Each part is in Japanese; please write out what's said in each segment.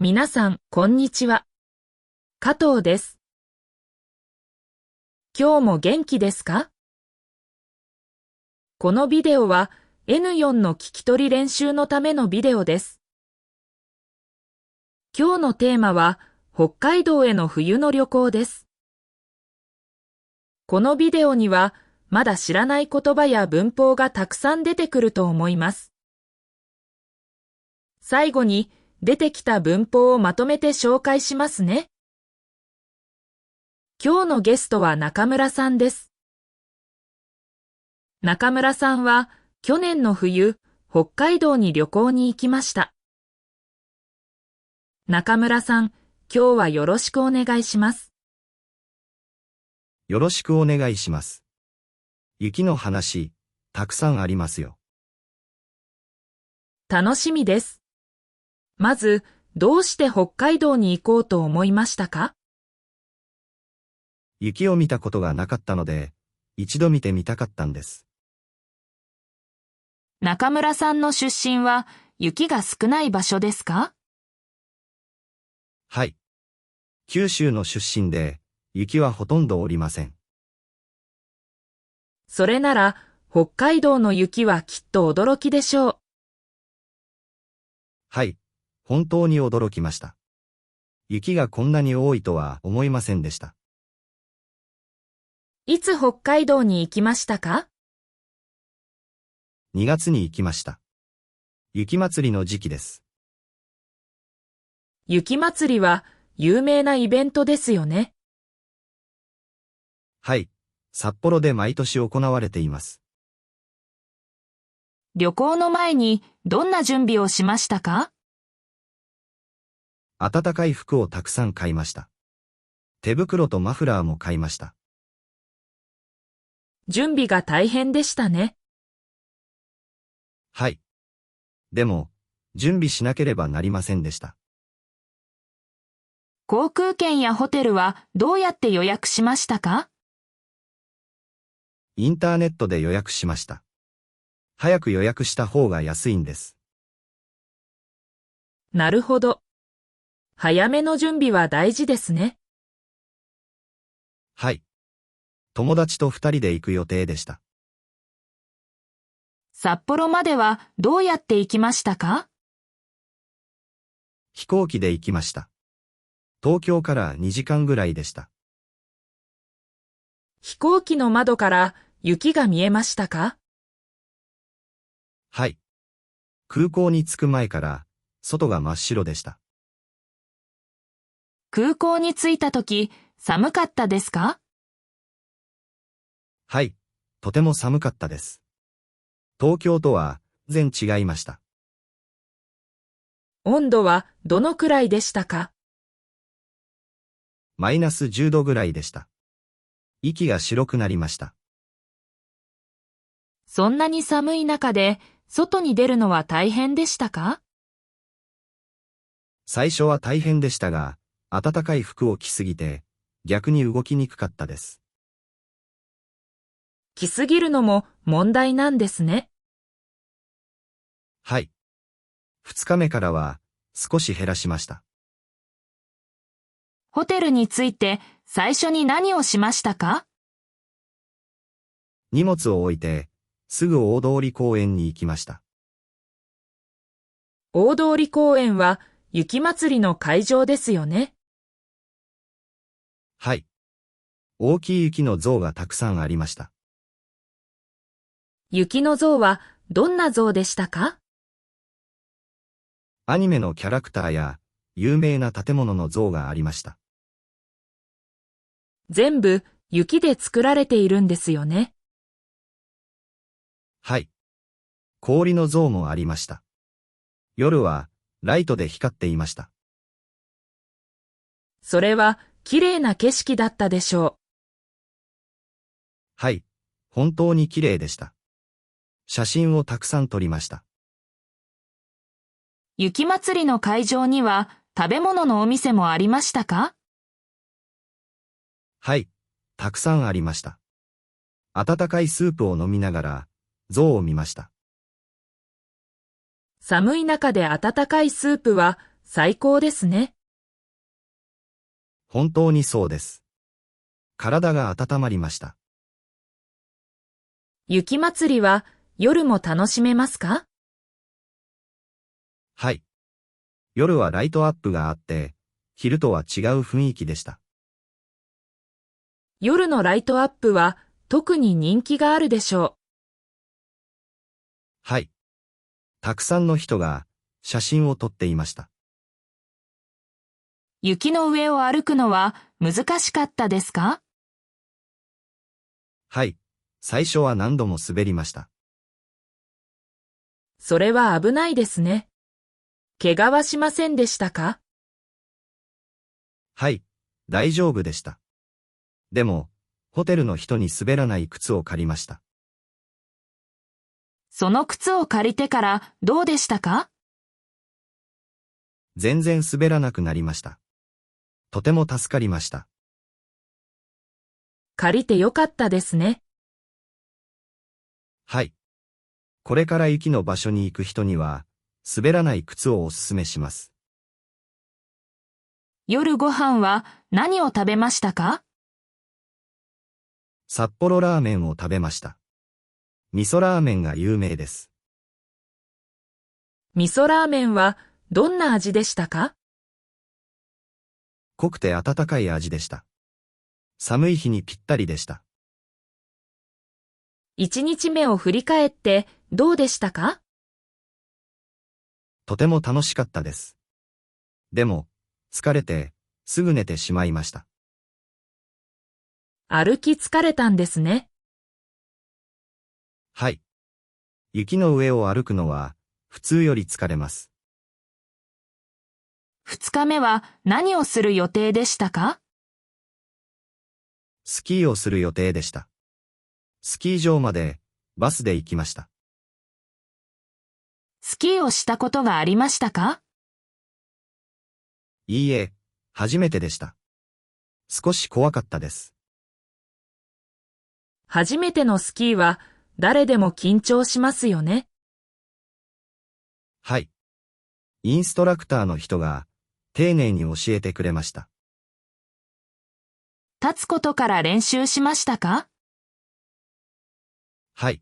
皆さん、こんにちは。加藤です。今日も元気ですか？このビデオは N4 の聞き取り練習のためのビデオです。今日のテーマは北海道への冬の旅行です。このビデオにはまだ知らない言葉や文法がたくさん出てくると思います。最後に出てきた文法をまとめて紹介しますね。今日のゲストは中村さんです。中村さんは去年の冬、北海道に旅行に行きました。中村さん、今日はよろしくお願いします。よろしくお願いします。雪の話、たくさんありますよ。楽しみです。まず、どうして北海道に行こうと思いましたか？雪を見たことがなかったので、一度見てみたかったんです。中村さんの出身は雪が少ない場所ですか？はい。九州の出身で、雪はほとんど降りません。それなら、北海道の雪はきっと驚きでしょう。はい。本当に驚きました。雪がこんなに多いとは思いませんでした。いつ北海道に行きましたか2月に行きました。雪祭りの時期です。雪祭りは有名なイベントですよね。はい。札幌で毎年行われています。旅行の前にどんな準備をしましたか？暖かい服をたくさん買いました。手袋とマフラーも買いました。準備が大変でしたね。はい。でも、準備しなければなりませんでした。航空券やホテルはどうやって予約しましたか？インターネットで予約しました。早く予約した方が安いんです。なるほど。早めの準備は大事ですね。はい。友達と2人で行く予定でした。札幌まではどうやって行きましたか？飛行機で行きました。東京から2時間ぐらいでした。飛行機の窓から雪が見えましたか？はい。空港に着く前から、外が真っ白でした。空港に着いたとき、寒かったですか？はい。とても寒かったです。東京とは全然違いました。温度はどのくらいでしたか？マイナス10度ぐらいでした。息が白くなりました。そんなに寒い中で、外に出るのは大変でしたか？最初は大変でしたが、暖かい服を着すぎて、逆に動きにくかったです。着すぎるのも問題なんですね。はい。2日目からは、少し減らしました。ホテルに着いて最初に何をしましたか？荷物を置いて、すぐ大通公園に行きました。大通公園は雪祭りの会場ですよね。はい。大きい雪の像がたくさんありました。雪の像はどんな像でしたか？アニメのキャラクターや、有名な建物の像がありました。全部雪で作られているんですよね。はい。氷の像もありました。夜は、ライトで光っていました。それは綺麗な景色だったでしょはい。本当に綺麗でした。写真をたくさん撮りました。う。雪祭りの会場には食べ物のお店もありましたか？はい。たくさんありました。温かいスープを飲みながら、像を見ました。寒い中で温かいスープは最高ですね。本当にそうです。体が温まりました。雪まつりは夜も楽しめますか？はい。夜はライトアップがあって、昼とは違う雰囲気でした。夜のライトアップは特に人気があるでしょはい。たくさんの人が写真を撮っていました。う。雪の上を歩くのは難しかったですか？はい。最初は何度も滑りました。それは危ないですね。怪我はしませんでしたか？はい。大丈夫でした。でも、ホテルの人に滑らない靴を借りました。その靴を借りてからどうでしたか？全然滑らなくなりました。とても助かりました。借りてよかったですね。はい。これから雪の場所に行く人には、滑らない靴をおすすめします。夜ご飯は何を食べましたか？札幌ラーメンを食べました。味噌ラーメンが有名です。味噌ラーメンはどんな味でしたか？濃くて温かい味でした。寒い日にぴったりでした。1日目を振り返ってどうでしたか？とても楽しかったです。でも、疲れて、すぐ寝てしまいました。歩き疲れたんですね。はい。雪の上を歩くのは、普通より疲れます。2日目は何をする予定でしたか？スキーをする予定でした。スキー場まで、バスで行きました。スキーをしたことがありましたか？いいえ、初めてでした。少し怖かったです。初めてのスキーは誰でも緊張しますよね。はい。インストラクターの人が、丁寧に教えてくれました。立つことから練習しましたか？はい。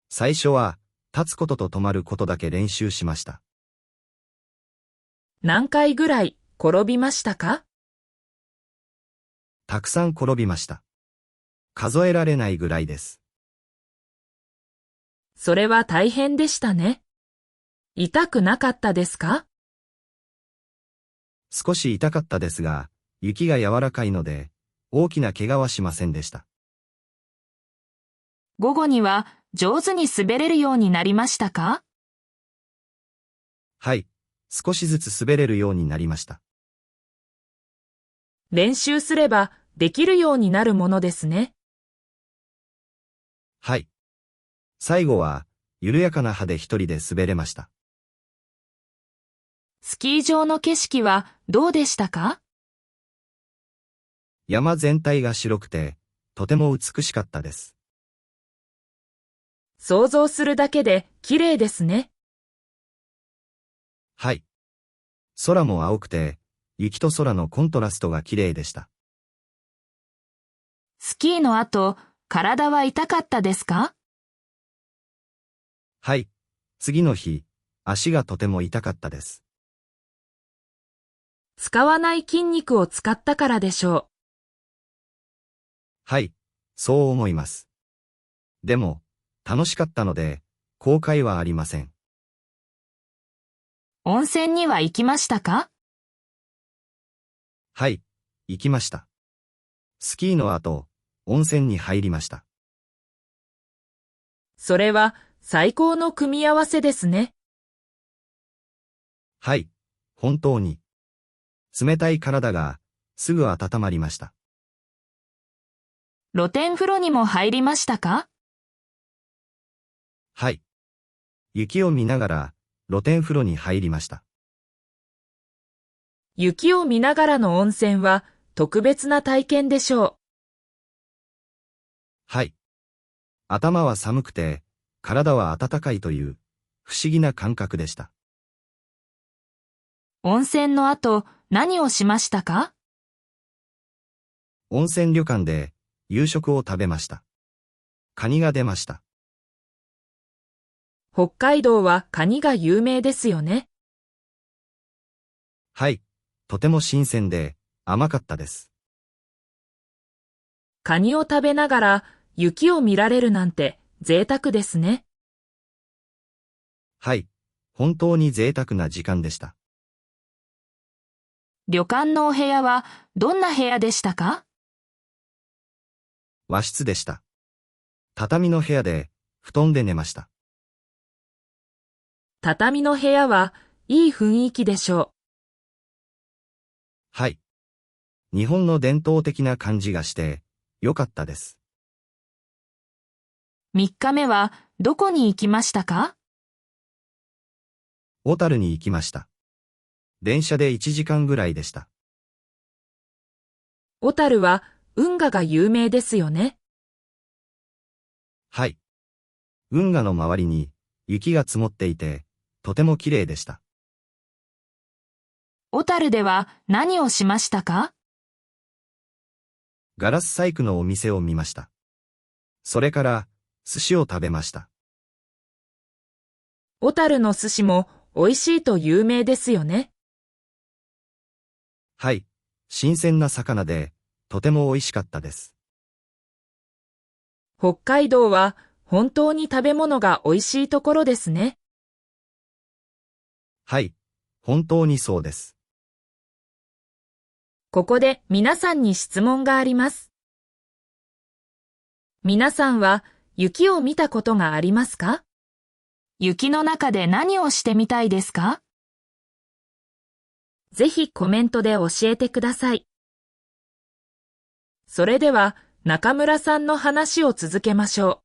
最初は、立つことと止まることだけ練習しました。何回ぐらい転びましたか？たくさん転びました。数えられないぐらいです。それは大変でしたね。痛くなかったですか？少し痛かったですが、雪が柔らかいので、大きな怪我はしませんでした。午後には上手に滑れるようになりましたか？はい。少しずつ滑れるようになりました。練習すればできるようになるものですね。はい。最後は、緩やかな歯で一人で滑れました。スキー場の景色はどうでしたか？山全体が白くて、とても美しかったです。想像するだけで綺麗ですね。はい。空も青くて、雪と空のコントラストが綺麗でした。スキーの後、体は痛かったですか？はい。次の日、足がとても痛かったです。使わない筋肉を使ったからでしょはい。そう思います。でも、楽しかったので、後悔はありません。う。温泉には行きましたか？はい。行きました。スキーの後、温泉に入りました。それは最高の組み合わせですね。はい。本当に。冷たい体が、すぐ温まりました。露天風呂にも入りましたか？はい。雪を見ながら、露天風呂に入りました。雪を見ながらの温泉は特別な体験でしょはい。頭は寒くて、体は暖かいという、不思議な感覚でした。温泉の後、何をしましたか？温泉旅館で夕食を食べました。カニが出ました。北海道はカニが有名ですよね。はい、とても新鮮で甘かったです。カニを食べながら雪を見られるなんて贅沢ですね。はい、本当に贅沢な時間でした。旅館のお部屋はどんな部屋でしたか？和室でした。畳の部屋で布団で寝ました。畳の部屋はいい雰囲気でしょはい。日本の伝統的な感じがしてよかったです。う。3日目はどこに行きましたか？小樽に行きました。電車で1時間ぐらいでした。小樽は運河が有名ですよね。はい。運河の周りに雪が積もっていて、とても綺麗でした。小樽では何をしましたか？ガラス細工のお店を見ました。それから寿司を食べました。小樽の寿司も美味しいと有名ですよね。はい。新鮮な魚でとても美味しかったです。北海道は本当に食べ物が美味しいところですね。はい。本当にそうです。ここで皆さんに質問があります。皆さんは雪を見たことがありますか？雪の中で何をしてみたいですか？ぜひコメントで教えてください。それでは中村さんの話を続けましょ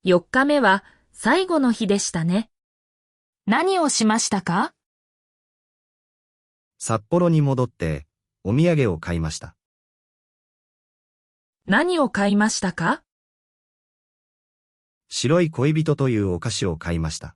う。4日目は最後の日でしたね。何をしましたか？札幌に戻ってお土産を買いました。何を買いましたか？白い恋人というお菓子を買いました。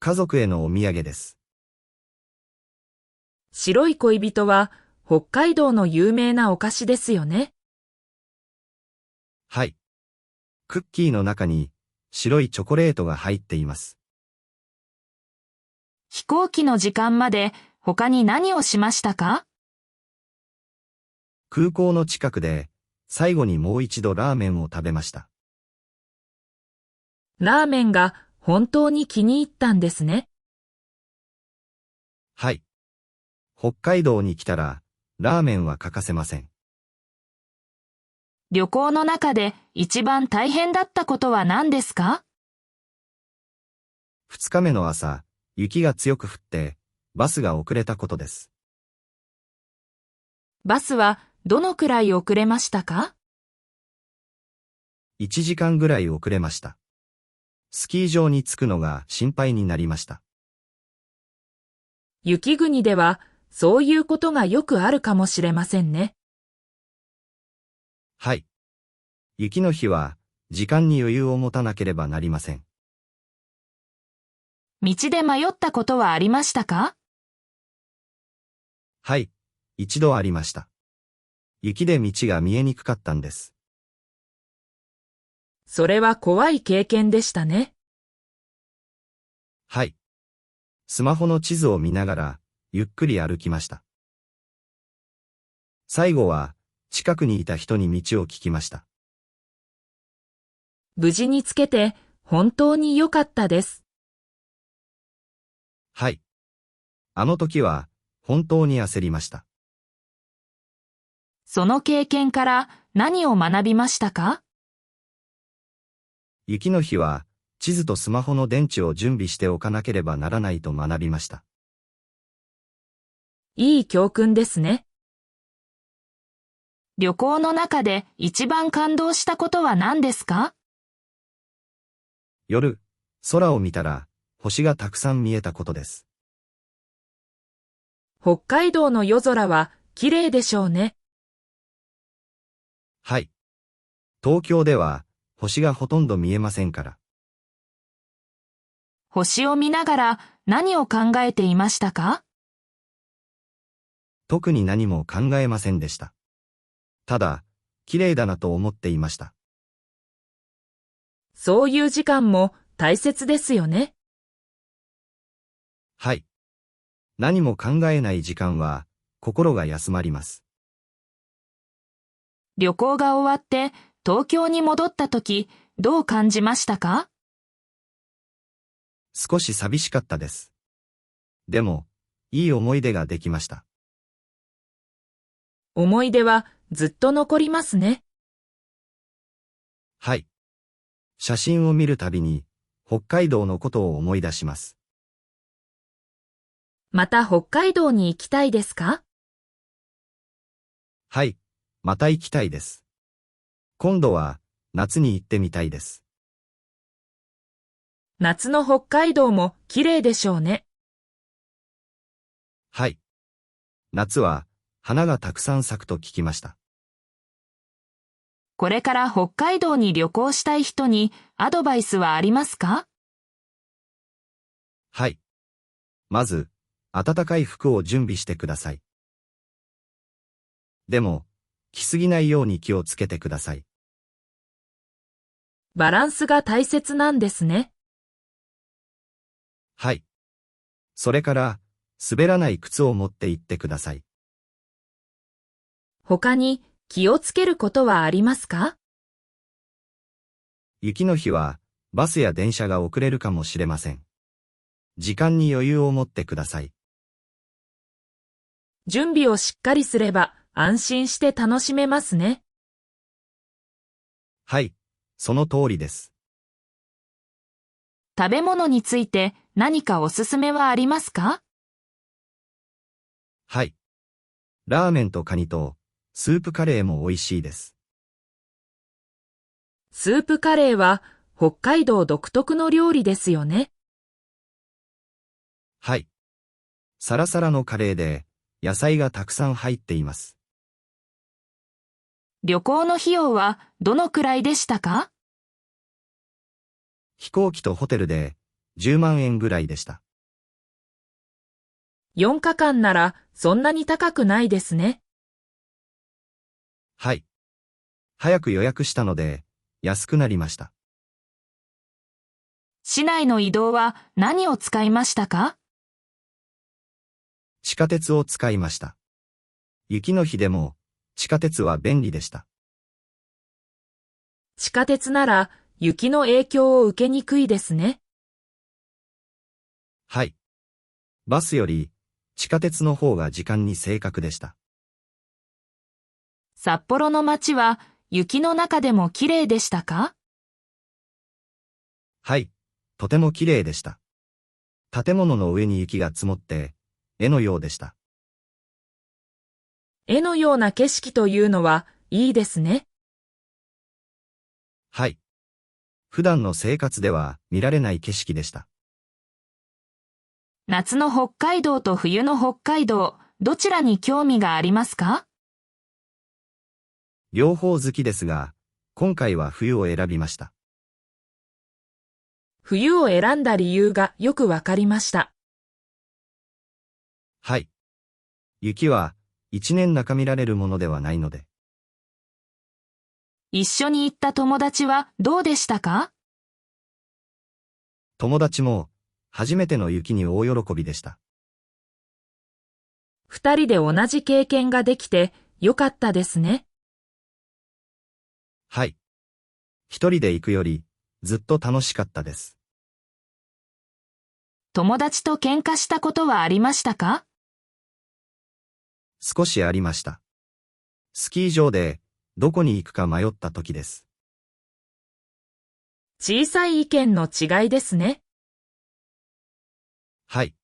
家族へのお土産です。白い恋人は北海道の有名なお菓子ですよね。はい。クッキーの中に白いチョコレートが入っています。飛行機の時間まで他に何をしましたか？空港の近くで最後にもう一度ラーメンを食べました。ラーメンが本当に気に入ったんですね。はい。北海道に来たらラーメンは欠かせません。旅行の中で一番大変だったことは何ですか2日目の朝、雪が強く降ってバスが遅れたことです。バスはどのくらい遅れましたか1時間ぐらい遅れました。スキー場に着くのが心配になりました。雪国ではそういうことがよくあるかもしれませんね。はい。雪の日は時間に余裕を持たなければなりません。道で迷ったことはありましたか？はい。一度ありました。雪で道が見えにくかったんです。それは怖い経験でしたね。はい。スマホの地図を見ながらゆっくり歩きました。最後は近くにいた人に道を聞きました。無事につけて本当に良かったです。はい。あの時は本当に焦りました。その経験から何を学びましたか？雪の日は地図とスマホの電池を準備しておかなければならないと学びました。いい教訓ですね。旅行の中で一番感動したことは何ですか？夜、空を見たら星がたくさん見えたことです。北海道の夜空は綺麗でしょうね。はい。東京では星がほとんど見えませんから。星を見ながら何を考えていましたか？特に何も考えませんでした。ただ、綺麗だなと思っていました。そういう時間も大切ですよね。はい。何も考えない時間は、心が休まります。旅行が終わって東京に戻った時、どう感じましたか？少し寂しかったです。でも、いい思い出ができました。思い出はずっと残りますね。はい。写真を見るたびに、北海道のことを思い出します。また北海道に行きたいですか？はい。また行きたいです。今度は、夏に行ってみたいです。夏の北海道も綺麗でしょうね。はい。夏は、花がたくさん咲くと聞きました。これから北海道に旅行したい人にアドバイスはありますか？はい。まず、暖かい服を準備してください。でも、着すぎないように気をつけてください。バランスが大切なんですね。はい。それから、滑らない靴を持って行ってください。他に気をつけることはありますか？雪の日は、バスや電車が遅れるかもしれません。時間に余裕を持ってください。準備をしっかりすれば安心して楽しめますね。はい、その通りです。食べ物について何かおすすめはありますか？はい。ラーメンとカニと、スープカレーも美味しいです。スープカレーは北海道独特の料理ですよね。はい。サラサラのカレーで、野菜がたくさん入っています。旅行の費用はどのくらいでしたか？飛行機とホテルで、10万円ぐらいでした。4日間ならそんなに高くないですね。はい。早く予約したので、安くなりました。市内の移動は何を使いましたか？地下鉄を使いました。雪の日でも、地下鉄は便利でした。地下鉄なら雪の影響を受けにくいですね。はい。バスより、地下鉄の方が時間に正確でした。札幌の街は雪の中でも綺麗でしたか？はい。とても綺麗でした。建物の上に雪が積もって、絵のようでした。絵のような景色というのはいいですね。はい。普段の生活では見られない景色でした。夏の北海道と冬の北海道、どちらに興味がありますか？両方好きですが、今回は冬を選びました。冬を選んだ理由がよくわかりました。はい。雪は、一年中見られるものではないので。一緒に行った友達はどうでしたか？友達も、初めての雪に大喜びでした。二人で同じ経験ができてよかったですね。はい。一人で行くより、ずっと楽しかったです。友達と喧嘩したことはありましたか？少しありました。スキー場で、どこに行くか迷った時です。小さい意見の違いですね。はい。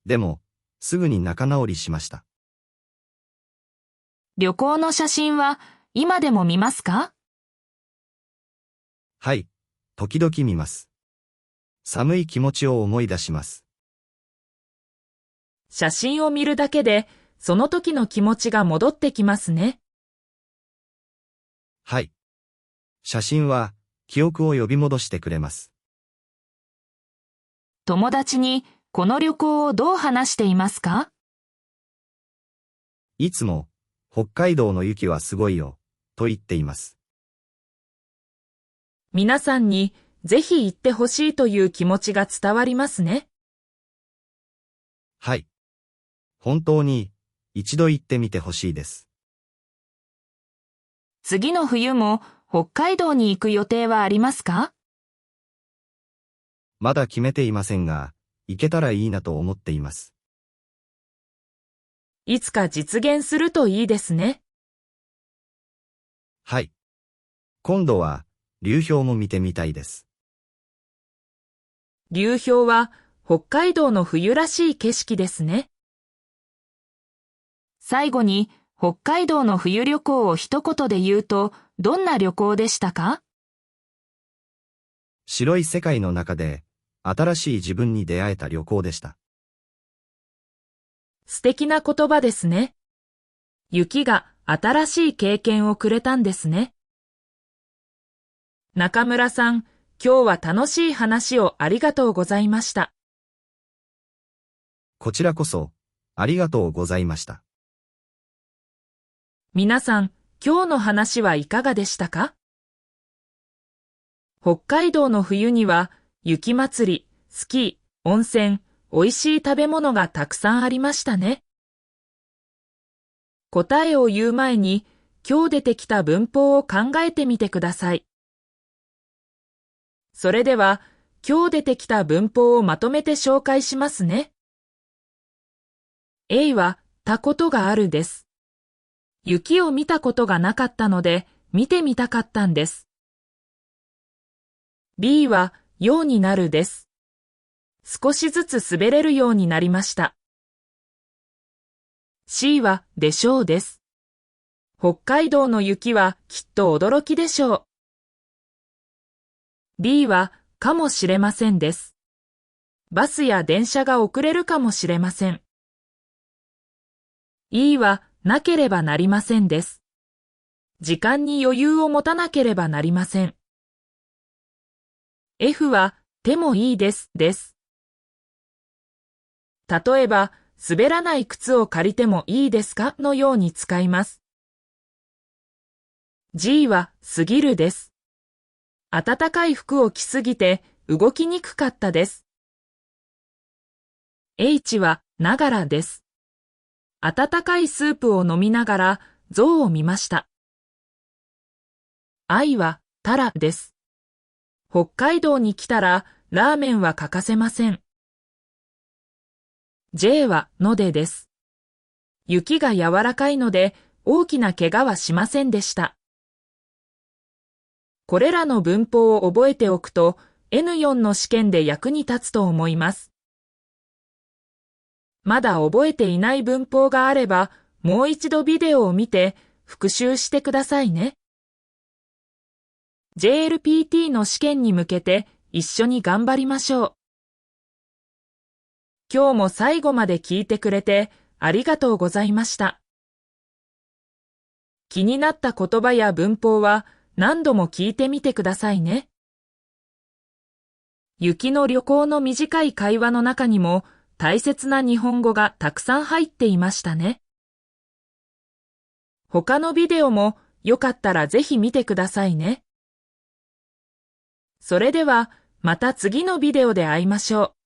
でも、すぐに仲直りしました。旅行の写真は今でも見ますか？はい。時々見ます。寒い気持ちを思い出します。写真を見るだけでその時の気持ちが戻ってきますね。はい。写真は、記憶を呼び戻してくれます。友達にこの旅行をどう話していますか？いつも、北海道の雪はすごいよ、と言っています。皆さんにぜひ行ってほしいという気持ちが伝わりますね。はい。本当に、一度行ってみてほしいです。次の冬も北海道に行く予定はありますか？まだ決めていませんが、行けたらいいなと思っています。いつか実現するといいですね。はい。今度は、流氷も見てみたいです。流氷は北海道の冬らしい景色ですね。最後に北海道の冬旅行を一言で言うと、どんな旅行でしたか？白い世界の中で、新しい自分に出会えた旅行でした。素敵な言葉ですね。雪が新しい経験をくれたんですね。中村さん、今日は楽しい話をありがとうございました。こちらこそ、ありがとうございました。皆さん、今日の話はいかがでしたか？北海道の冬には、雪祭り、スキー、温泉、美味しい食べ物がたくさんありましたね。答えを言う前に、今日出てきた文法を考えてみてください。それでは、今日出てきた文法をまとめて紹介しますね。A は、たことがあるです。雪を見たことがなかったので、見てみたかったんです。B は、ようになるです。少しずつ滑れるようになりました。C は、でしょうです。北海道の雪はきっと驚きでしょう。D は、かもしれませんです。バスや電車が遅れるかもしれません。E は、なければなりませんです。時間に余裕を持たなければなりません。F は、てもいいです、です。例えば、滑らない靴を借りてもいいですかのように使います。G は、すぎるです。暖かい服を着すぎて動きにくかったです。H は、ながらです。温かいスープを飲みながら象を見ました。I は、たらです。北海道に来たらラーメンは欠かせません。J は、のでです。雪が柔らかいので大きな怪我はしませんでした。これらの文法を覚えておくと N4 の試験で役に立つと思います。まだ覚えていない文法があれば、もう一度ビデオを見て復習してくださいね。JLPT の試験に向けて一緒に頑張りましょう。今日も最後まで聞いてくれてありがとうございました。気になった言葉や文法は何度も聞いてみてくださいね。雪の旅行の短い会話の中にも大切な日本語がたくさん入っていましたね。他のビデオもよかったらぜひ見てくださいね。それではまた次のビデオで会いましょう。